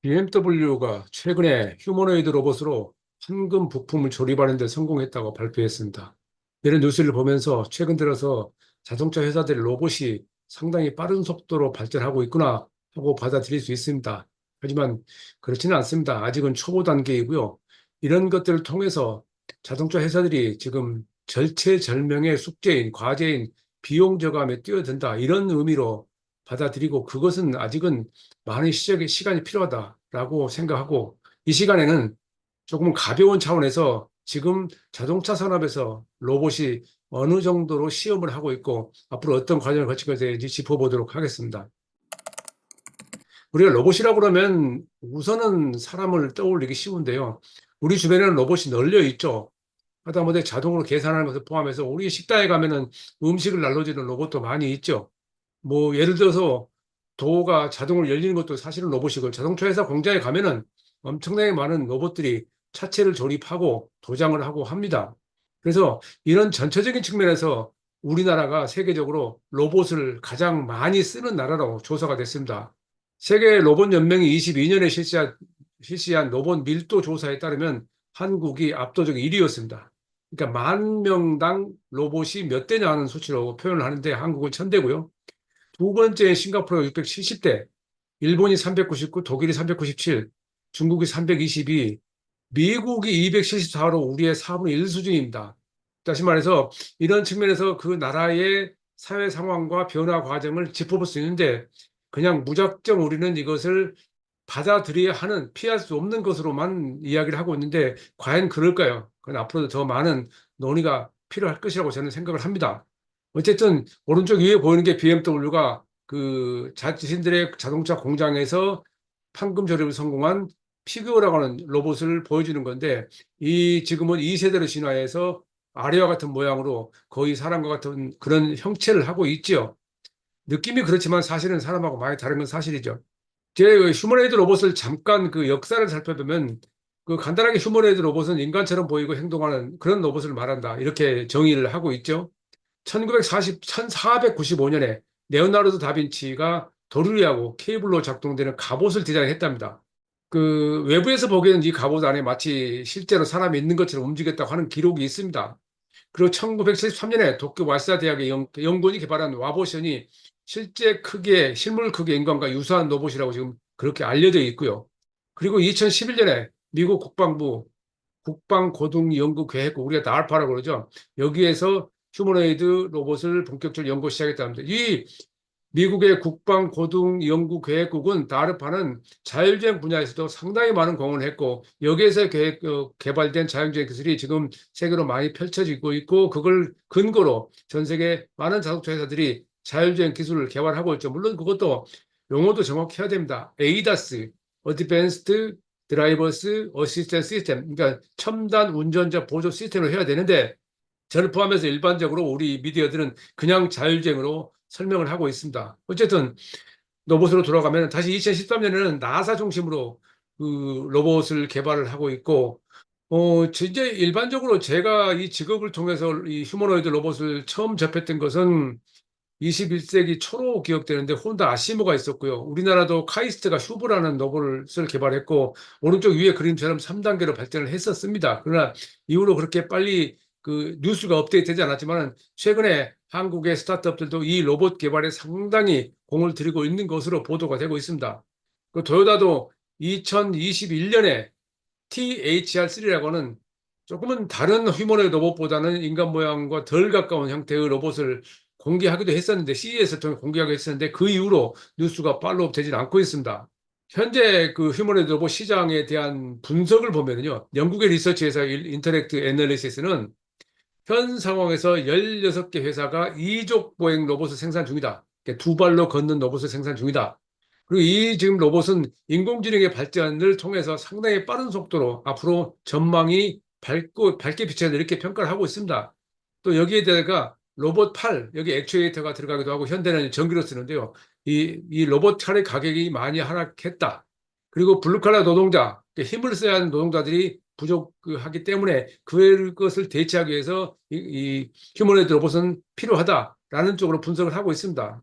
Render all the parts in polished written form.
BMW가 최근에 휴머노이드 로봇으로 황금 부품을 조립하는 데 성공했다고 발표했습니다. 이런 뉴스를 보면서 최근 들어서 자동차 회사들의 로봇이 상당히 빠른 속도로 발전하고 있구나 하고 받아들일 수 있습니다. 하지만 그렇지는 않습니다. 아직은 초보 단계이고요. 이런 것들을 통해서 자동차 회사들이 지금 절체절명의 숙제인, 과제인 비용 저감에 뛰어든다. 이런 의미로 받아들이고 그것은 아직은 많은 시간이 필요하다라고 생각하고 이 시간에는 조금 가벼운 차원에서 지금 자동차 산업에서 로봇이 어느 정도로 시험을 하고 있고 앞으로 어떤 과정을 거치게 될지 짚어보도록 하겠습니다. 우리가 로봇이라고 그러면 우선은 사람을 떠올리기 쉬운데요. 우리 주변에는 로봇이 널려 있죠. 하다못해 자동으로 계산하는 것을 포함해서 우리 식당에 가면은 음식을 날려주는 로봇도 많이 있죠. 뭐 예를 들어서 도어가 자동으로 열리는 것도 사실은 로봇이고 자동차 회사 공장에 가면은 엄청나게 많은 로봇들이 차체를 조립하고 도장을 하고 합니다. 그래서 이런 전체적인 측면에서 우리나라가 세계적으로 로봇을 가장 많이 쓰는 나라로 조사가 됐습니다. 세계 로봇 연맹이 22년에 실시한 로봇 밀도 조사에 따르면 한국이 압도적 1위였습니다. 그러니까 만 명당 로봇이 몇 대냐 하는 수치로 표현을 하는데 한국은 1000대고요. 두 번째 싱가포르가 670대, 일본이 399, 독일이 397, 중국이 322, 미국이 274로 우리의 4분의 1 수준입니다. 다시 말해서 이런 측면에서 그 나라의 사회 상황과 변화 과정을 짚어볼 수 있는데 그냥 무작정 우리는 이것을 받아들여야 하는 피할 수 없는 것으로만 이야기를 하고 있는데 과연 그럴까요? 그건 앞으로도 더 많은 논의가 필요할 것이라고 저는 생각을 합니다. 어쨌든 오른쪽 위에 보이는 게 BMW가 그 자신들의 자동차 공장에서 판금 조립을 성공한 피규어라고 하는 로봇을 보여주는 건데 이 지금은 2세대로 진화해서 아래와 같은 모양으로 거의 사람과 같은 그런 형체를 하고 있죠. 느낌이 그렇지만 사실은 사람하고 많이 다른 건 사실이죠. 제 휴머노이드 로봇을 잠깐 그 역사를 살펴보면 그 간단하게 휴머노이드 로봇은 인간처럼 보이고 행동하는 그런 로봇을 말한다. 이렇게 정의를 하고 있죠. 1495년에 레오나르도 다빈치가 도르리하고 케이블로 작동되는 갑옷을 디자인했답니다. 그 외부에서 보기에는 이 갑옷 안에 마치 실제로 사람이 있는 것처럼 움직였다고 하는 기록이 있습니다. 그리고 1973년에 도쿄 와세다 대학의 연구원이 개발한 와보션이 실제 크기의 실물 크기의 인간과 유사한 로봇이라고 지금 그렇게 알려져 있고요. 그리고 2011년에 미국 국방부 국방고등연구계획국 우리가 나알파라고 그러죠. 여기에서 휴머노이드 로봇을 본격적으로 연구 시작했답니다. 이 미국의 국방고등연구계획국은 다르파는 자율주행 분야에서도 상당히 많은 공헌을 했고 여기에서 개발된 자율주행 기술이 지금 세계로 많이 펼쳐지고 있고 그걸 근거로 전 세계 많은 자동차 회사들이 자율주행 기술을 개발하고 있죠. 물론 그것도 용어도 정확히 해야 됩니다. ADAS, Advanced Drivers Assistance System, 그러니까 첨단 운전자 보조 시스템을 해야 되는데 저를 포함해서 일반적으로 우리 미디어들은 그냥 자율주행으로 설명을 하고 있습니다. 어쨌든 로봇으로 돌아가면 다시 2013년에는 나사 중심으로 그 로봇을 개발을 하고 있고 이제 일반적으로 제가 이 직업을 통해서 이 휴머노이드 로봇을 처음 접했던 것은 21세기 초로 기억되는데 혼다 아시모가 있었고요. 우리나라도 카이스트가 슈브라는 로봇을 개발했고 오른쪽 위에 그림처럼 3단계로 발전을 했었습니다. 그러나 이후로 그렇게 빨리 그 뉴스가 업데이트되지 않았지만 최근에 한국의 스타트업들도 이 로봇 개발에 상당히 공을 들이고 있는 것으로 보도가 되고 있습니다. 그 토요타도 2021년에 THR3라고 하는 조금은 다른 휴머노이드 로봇보다는 인간 모양과 덜 가까운 형태의 로봇을 공개하기도 했었는데 CES를 통해 공개하기도 했었는데 그 이후로 뉴스가 팔로우 되지는 않고 있습니다. 현재 그 휴머노이드 로봇 시장에 대한 분석을 보면요. 영국의 리서치 회사 인터랙트 애널리시스는 현 상황에서 16개 회사가 이족 보행 로봇을 생산 중이다. 두 발로 걷는 로봇을 생산 중이다. 그리고 이 지금 로봇은 인공지능의 발전을 통해서 상당히 빠른 속도로 앞으로 전망이 밝게 비춰야 이렇게 평가를 하고 있습니다. 또 여기에 대해서 로봇 팔, 여기 액추에이터가 들어가기도 하고 현대는 전기로 쓰는데요. 이 로봇 팔의 가격이 많이 하락했다. 그리고 블루칼라 노동자, 힘을 써야 하는 노동자들이 부족하기 때문에 그것을 대체하기 위해서 이 휴머노이드 로봇은 필요하다라는 쪽으로 분석을 하고 있습니다.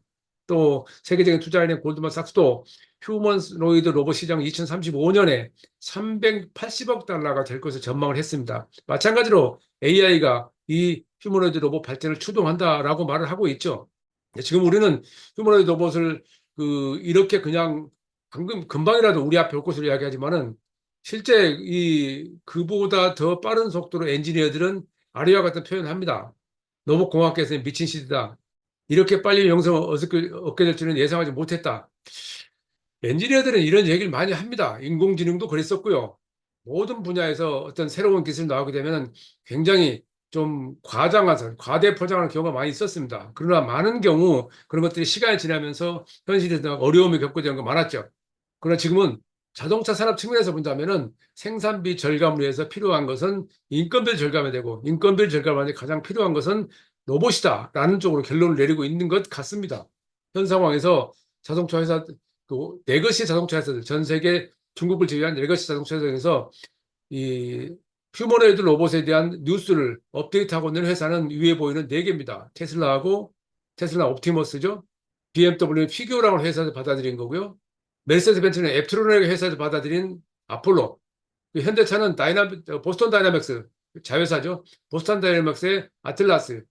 또 세계적인 투자인의 골드만삭스도 휴머노이드 로봇 시장 2035년에 380억 달러가 될 것을 전망을 했습니다. 마찬가지로 AI가 이 휴머노이드 로봇 발전을 추동한다라고 말을 하고 있죠. 지금 우리는 휴머노이드 로봇을 이렇게 그냥 방금 금방이라도 우리 앞에 올 것으로 이야기하지만은 실제 그보다 더 빠른 속도로 엔지니어들은 아래와 같은 표현을 합니다. 로봇공학계에서는 미친 시대다. 이렇게 빨리 영성을 얻게 될 줄은 예상하지 못했다. 엔지니어들은 이런 얘기를 많이 합니다. 인공지능도 그랬었고요. 모든 분야에서 어떤 새로운 기술이 나오게 되면 굉장히 좀 과대 포장하는 경우가 많이 있었습니다. 그러나 많은 경우 그런 것들이 시간이 지나면서 현실에서 어려움을 겪게 되는 거 많았죠. 그러나 지금은 자동차 산업 측면에서 본다면은 생산비 절감을 위해서 필요한 것은 인건비를 절감해야 되고 인건비를 절감하는데 가장 필요한 것은 로봇이다라는 쪽으로 결론을 내리고 있는 것 같습니다. 현 상황에서 자동차 회사 또 레거시 자동차 회사들 전 세계 중국을 제외한 레거시 자동차 회사에서 이 휴머노이드 로봇에 대한 뉴스를 업데이트하고 있는 회사는 위에 보이는 네 개입니다. 테슬라 옵티머스죠. BMW는 피규어라는 회사에서 받아들인 거고요. 메르세데스 벤츠는 앱트론이라는 회사에서 받아들인 아폴로. 현대차는 보스턴 다이나믹스 자회사죠. 보스턴 다이나믹스의 아틀라스를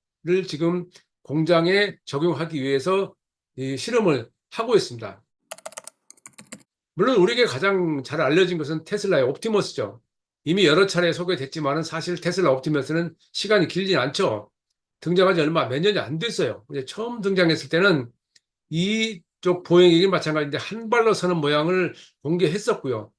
지금 공장에 적용하기 위해서 이 실험을 하고 있습니다. 물론 우리에게 가장 잘 알려진 것은 테슬라의 옵티머스죠. 이미 여러 차례 소개됐지만 사실 테슬라 옵티머스는 시간이 길진 않죠. 등장한 지 얼마 몇 년이 안 됐어요. 근데 처음 등장했을 때는 이쪽 보행이긴 마찬가지인데 한 발로 서는 모양을 공개했었고요.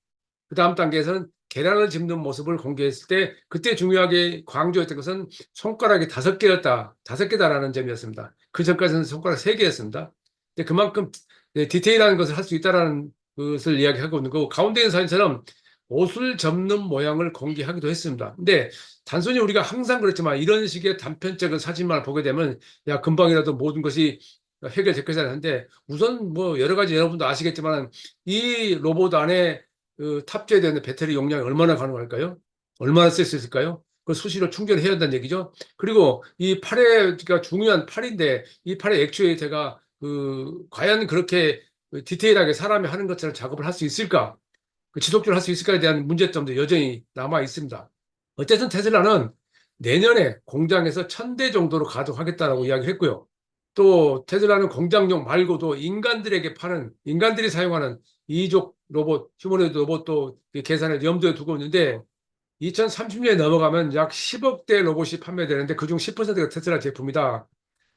그 다음 단계에서는 계란을 짚는 모습을 공개했을 때 그때 중요하게 강조했던 것은 손가락이 5개였다. 5개다라는 점이었습니다. 그 전까지는 손가락 3개였습니다. 근데 그만큼 디테일한 것을 할 수 있다라는 것을 이야기하고 있는 거고 가운데 있는 사진처럼 옷을 접는 모양을 공개하기도 했습니다. 근데 단순히 우리가 항상 그렇지만 이런 식의 단편적인 사진만 보게 되면 야 금방이라도 모든 것이 해결될 것이라 하는데 우선 뭐 여러 가지 여러분도 아시겠지만 이 로봇 안에 탑재되는 배터리 용량이 얼마나 가능할까요? 얼마나 쓸 수 있을까요? 그 수시로 충전해야 한다는 얘기죠. 그리고 이 팔에 그러니까 중요한 팔인데 이 팔의 액추에이터가 과연 그렇게 디테일하게 사람이 하는 것처럼 작업을 할 수 있을까? 지속적으로 할 수 있을까에 대한 문제점도 여전히 남아 있습니다. 어쨌든 테슬라는 내년에 공장에서 1,000대 정도로 가동하겠다라고 이야기를 했고요. 또 테슬라는 공장용 말고도 인간들이 사용하는 이족 로봇, 휴머노이드 로봇도 계산을 염두에 두고 있는데 2030년에 넘어가면 약 10억 대 로봇이 판매되는데 그중 10%가 테슬라 제품이다.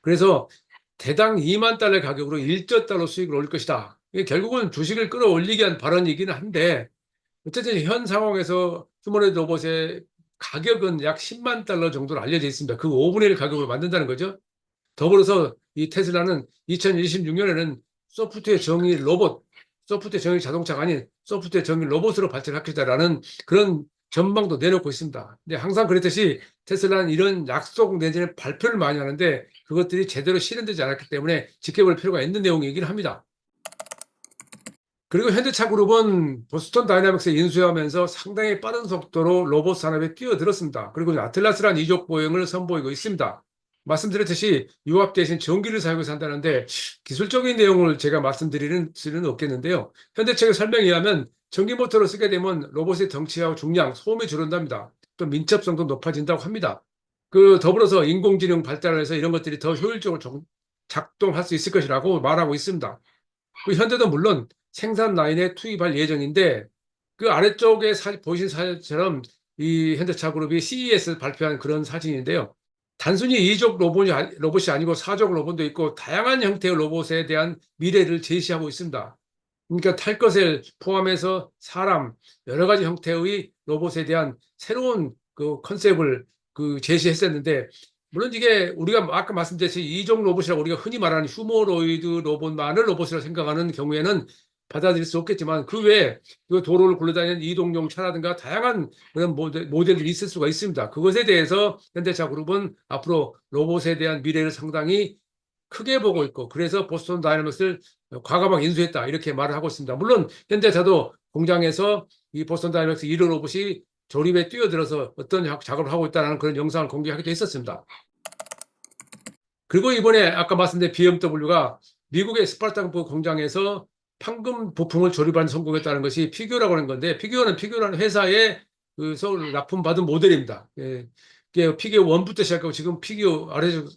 그래서 대당 2만 달러 가격으로 1조 달러 수익을 올릴 것이다. 이게 결국은 주식을 끌어올리기 위한 발언이기는 한데 어쨌든 현 상황에서 휴머노이드 로봇의 가격은 약 10만 달러 정도로 알려져 있습니다. 그 5분의 1 가격으로 만든다는 거죠. 더불어서 이 테슬라는 2026년에는 소프트웨어 정의 자동차가 아닌 소프트웨어 정의 로봇으로 발전하겠다라는 그런 전망도 내놓고 있습니다. 근데 항상 그랬듯이 테슬라는 이런 약속 내지는 발표를 많이 하는데 그것들이 제대로 실현되지 않았기 때문에 지켜볼 필요가 있는 내용이긴 합니다. 그리고 현대차 그룹은 보스턴 다이나믹스에 인수하면서 상당히 빠른 속도로 로봇 산업에 뛰어들었습니다. 그리고 아틀라스란 이족 보행을 선보이고 있습니다. 말씀드렸듯이 유압 대신 전기를 사용해서 한다는데 기술적인 내용을 제가 말씀드리는 수는 없겠는데요. 현대차의 설명에 의하면 전기 모터를 쓰게 되면 로봇의 덩치와 중량, 소음이 줄어든답니다. 또 민첩성도 높아진다고 합니다. 더불어서 인공지능 발달을 해서 이런 것들이 더 효율적으로 작동할 수 있을 것이라고 말하고 있습니다. 현대도 물론 생산 라인에 투입할 예정인데 그 아래쪽에 보이신 사진처럼 이 현대차 그룹이 CES 발표한 그런 사진인데요. 단순히 이족 로봇이 아니고 사족 로봇도 있고 다양한 형태의 로봇에 대한 미래를 제시하고 있습니다. 그러니까 탈 것을 포함해서 사람 여러 가지 형태의 로봇에 대한 새로운 그 컨셉을 제시했었는데 물론 이게 우리가 아까 말씀드렸듯이 이종 로봇이라고 우리가 흔히 말하는 휴머노이드 로봇만을 로봇이라고 생각하는 경우에는 받아들일 수 없겠지만 그 외에 도로를 굴러다니는 이동용 차라든가 다양한 그런 모델들이 있을 수가 있습니다. 그것에 대해서 현대차 그룹은 앞으로 로봇에 대한 미래를 상당히 크게 보고 있고 그래서 보스턴 다이나믹스를 과감하게 인수했다 이렇게 말을 하고 있습니다. 물론 현대차도 공장에서 이 보스턴 다이나믹스 1호 로봇이 조립에 뛰어들어서 어떤 작업을 하고 있다는 그런 영상을 공개하기도 했었습니다. 그리고 이번에 아까 말씀드린 BMW가 미국의 스파르타크 공장에서 판금 부품을 조립하는 성공했다는 것이 피규어라고 하는 건데, 피규어라는 회사의 그 서울 납품받은 모델입니다. 예. 이게 피규어 1부터 시작하고 지금 피규어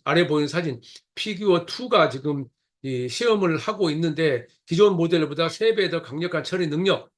아래 보이는 사진, 피규어 2가 지금 이 시험을 하고 있는데, 기존 모델보다 3배 더 강력한 처리 능력,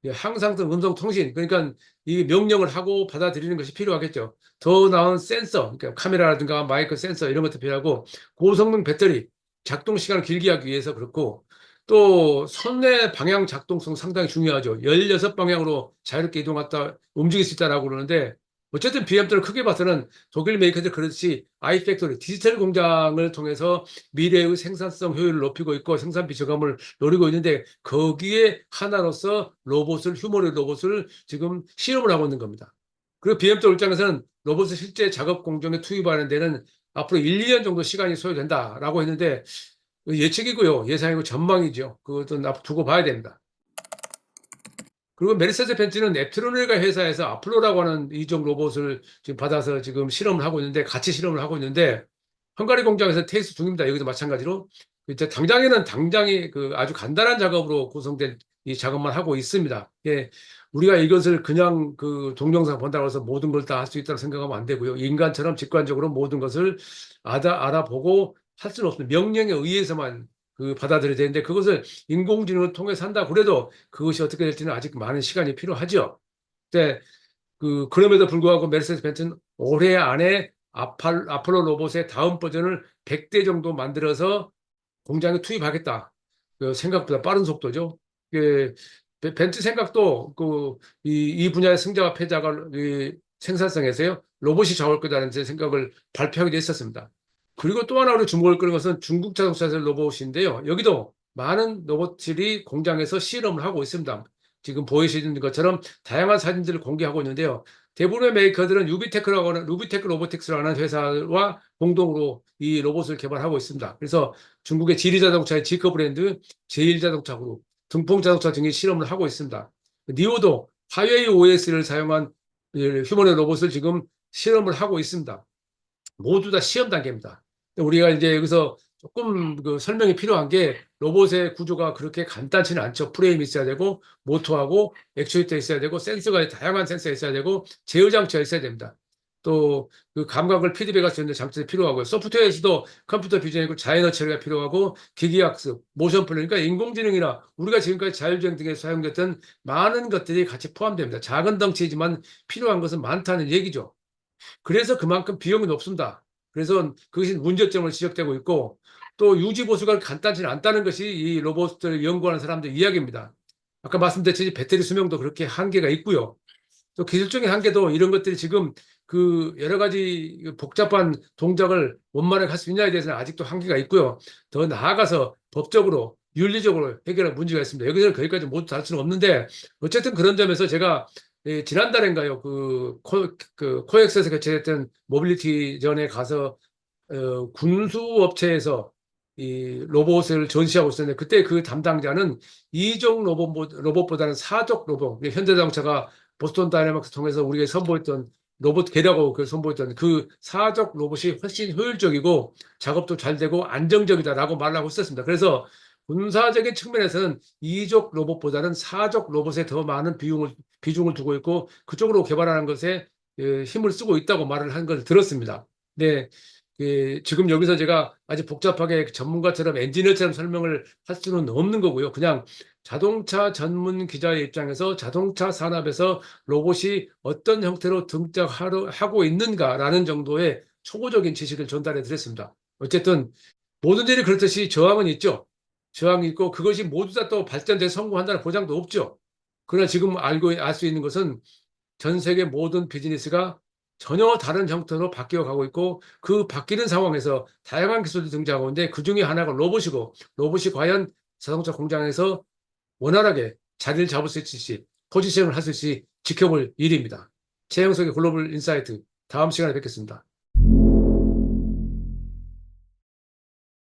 예, 항상성 음성 통신, 그러니까 이 명령을 하고 받아들이는 것이 필요하겠죠. 더 나은 센서, 그러니까 카메라라든가 마이크 센서 이런 것도 필요하고, 고성능 배터리, 작동 시간을 길게 하기 위해서 그렇고, 또 손의 방향 작동성 상당히 중요하죠. 16방향으로 자유롭게 이동했다 움직일 수 있다라고 그러는데, 어쨌든 BMW를 크게 봐서는 독일 메이커들 그렇듯이 아이팩토리 디지털 공장을 통해서 미래의 생산성 효율을 높이고 있고 생산비 저감을 노리고 있는데, 거기에 하나로서 휴머노이드 로봇을 지금 실험을 하고 있는 겁니다. 그리고 BMW 입장에서는 로봇을 실제 작업 공정에 투입하는 데는 앞으로 1, 2년 정도 시간이 소요된다라고 했는데, 예측이고요. 예상이고 전망이죠. 그것도 두고 봐야 됩니다. 그리고 메르세데스 벤츠는 앱트로니카 회사에서 아폴로라고 하는 이종 로봇을 지금 받아서 지금 실험을 하고 있는데, 같이 실험을 하고 있는데, 헝가리 공장에서 테스트 중입니다. 여기도 마찬가지로. 이제 당장이 그 아주 간단한 작업으로 구성된 이 작업만 하고 있습니다. 예, 우리가 이것을 그냥 그 동영상 본다고 해서 모든 걸 다 할 수 있다고 생각하면 안 되고요. 인간처럼 직관적으로 모든 것을 알아보고 할 수는 없습니다. 명령에 의해서만 그 받아들여야 되는데, 그것을 인공지능을 통해서 한다 그래도 그것이 어떻게 될지는 아직 많은 시간이 필요하죠. 근데 그럼에도 불구하고 메르세데스 벤츠는 올해 안에 아폴로 로봇의 다음 버전을 100대 정도 만들어서 공장에 투입하겠다. 생각보다 빠른 속도죠. 그 벤츠 생각도 이 분야의 승자와 패자가 생산성에서요 로봇이 좌우할 거다라는 제 생각을 발표하기도 했었습니다. 그리고 또 하나 우리 주목을 끄는 것은 중국 자동차 로봇인데요. 여기도 많은 로봇들이 공장에서 실험을 하고 있습니다. 지금 보이시는 것처럼 다양한 사진들을 공개하고 있는데요. 대부분의 메이커들은 루비테크 로보틱스라는 회사와 공동으로 이 로봇을 개발하고 있습니다. 그래서 중국의 지리자동차의 지커 브랜드, 제일자동차 그룹, 등풍자동차 등이 실험을 하고 있습니다. 니오도 화웨이 OS를 사용한 휴머노 로봇을 지금 실험을 하고 있습니다. 모두 다 시험 단계입니다. 우리가 이제 여기서 조금 그 설명이 필요한 게, 로봇의 구조가 그렇게 간단치는 않죠. 프레임이 있어야 되고, 모터하고 액추에이터 있어야 되고, 다양한 센서가 있어야 되고, 제어 장치가 있어야 됩니다. 또 그 감각을 피드백할 수 있는 장치도 필요하고요. 소프트웨어에서도 컴퓨터 뷰전이고 자연어 처리가 필요하고, 기기학습, 모션 플러닝, 그러니까 인공지능이나 우리가 지금까지 자율주행 등에 사용됐던 많은 것들이 같이 포함됩니다. 작은 덩치이지만 필요한 것은 많다는 얘기죠. 그래서 그만큼 비용이 높습니다. 그래서 그것이 문제점을 지적되고 있고, 또 유지 보수가 간단치는 않다는 것이 이 로봇을 연구하는 사람들 이야기입니다. 아까 말씀드렸듯이 배터리 수명도 그렇게 한계가 있고요. 또 기술적인 한계도, 이런 것들이 지금 그 여러 가지 복잡한 동작을 원만하게 할 수 있냐에 대해서는 아직도 한계가 있고요. 더 나아가서 법적으로 윤리적으로 해결할 문제가 있습니다. 여기서는 거기까지 모두 다할 수는 없는데, 어쨌든 그런 점에서 제가 지난달인가요, 코엑스에서 개최했던 모빌리티 전에 가서 군수 업체에서 이 로봇을 전시하고 있었는데, 그때 그 담당자는 이종 로봇보다는 사족 로봇, 현대자동차가 보스턴 다이내믹스 통해서 우리가 선보였던 로봇 개라고 선보였던 그 사족 로봇이 훨씬 효율적이고 작업도 잘 되고 안정적이다라고 말하고 있었습니다. 그래서 군사적인 측면에서는 이족 로봇보다는 사족 로봇에 더 많은 비중을 두고 있고, 그쪽으로 개발하는 것에 힘을 쓰고 있다고 말을 한 걸 들었습니다. 네. 지금 여기서 제가 아주 복잡하게 전문가처럼 엔지니어처럼 설명을 할 수는 없는 거고요. 그냥 자동차 전문 기자의 입장에서 자동차 산업에서 로봇이 어떤 형태로 등장하고 있는가라는 정도의 초보적인 지식을 전달해 드렸습니다. 어쨌든 모든 일이 그렇듯이 저항은 있죠. 저항이 있고, 그것이 모두 다 또 발전돼 성공한다는 보장도 없죠. 그러나 지금 알 수 있는 것은 전 세계 모든 비즈니스가 전혀 다른 형태로 바뀌어가고 있고, 그 바뀌는 상황에서 다양한 기술이 등장하고 있는데, 그 중에 하나가 로봇이고, 로봇이 과연 자동차 공장에서 원활하게 자리를 잡을 수 있을지, 포지션을 할 수 있을지 지켜볼 일입니다. 최영석의 글로벌 인사이트, 다음 시간에 뵙겠습니다.